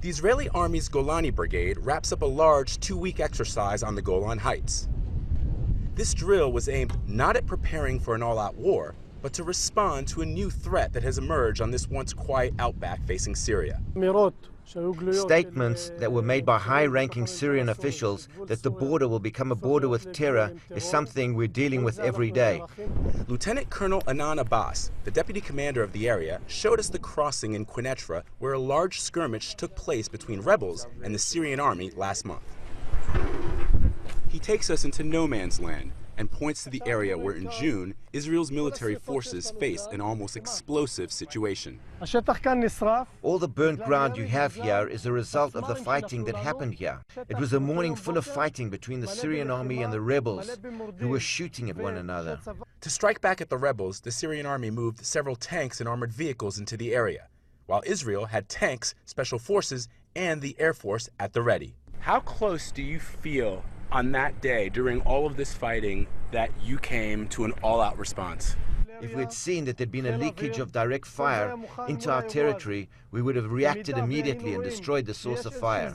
The Israeli Army's Golani Brigade wraps up a large 2-week exercise on the Golan Heights. This drill was aimed not at preparing for an all-out war, but to respond to a new threat that has emerged on this once quiet outback facing Syria. Statements that were made by high-ranking Syrian officials that the border will become a border with terror is something we're dealing with every day. Lieutenant Colonel Anan Abbas, the deputy commander of the area, showed us the crossing in Quneitra where a large skirmish took place between rebels and the Syrian army last month. He takes us into no man's land and points to the area where in June, Israel's military forces faced an almost explosive situation. All the burnt ground you have here is a result of the fighting that happened here. It was a morning full of fighting between the Syrian army and the rebels who were shooting at one another. To strike back at the rebels, the Syrian army moved several tanks and armored vehicles into the area, while Israel had tanks, special forces, and the Air Force at the ready. How close do you feel on that day, during all of this fighting, that you came to an all-out response? If we'd seen that there'd been a leakage of direct fire into our territory, we would have reacted immediately and destroyed the source of fire.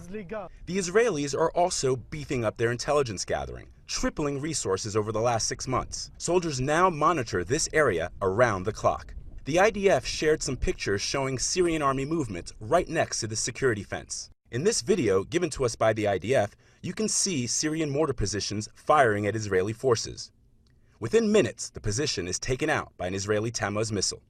The Israelis are also beefing up their intelligence gathering, tripling resources over the last 6 months. Soldiers now monitor this area around the clock. The IDF shared some pictures showing Syrian army movements right next to the security fence. In this video given to us by the IDF, you can see Syrian mortar positions firing at Israeli forces. Within minutes, the position is taken out by an Israeli Tammuz missile.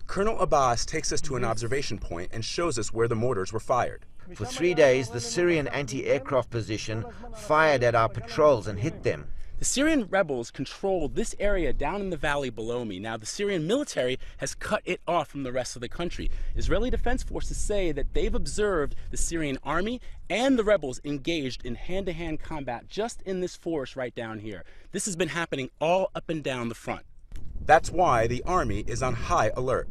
Colonel Abbas takes us to an observation point and shows us where the mortars were fired. For 3 days, the Syrian anti-aircraft position fired at our patrols and hit them. The Syrian rebels control this area down in the valley below me. Now, the Syrian military has cut it off from the rest of the country. Israeli defense forces say that they've observed the Syrian army and the rebels engaged in hand-to-hand combat just in this forest right down here. This has been happening all up and down the front. That's why the army is on high alert.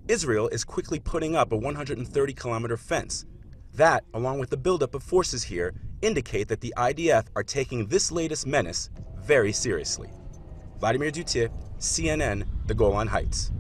Israel is quickly putting up a 130-kilometer fence. That, along with the buildup of forces here, indicate that the IDF are taking this latest menace very seriously. Vladimir Duthiers, CNN, the Golan Heights.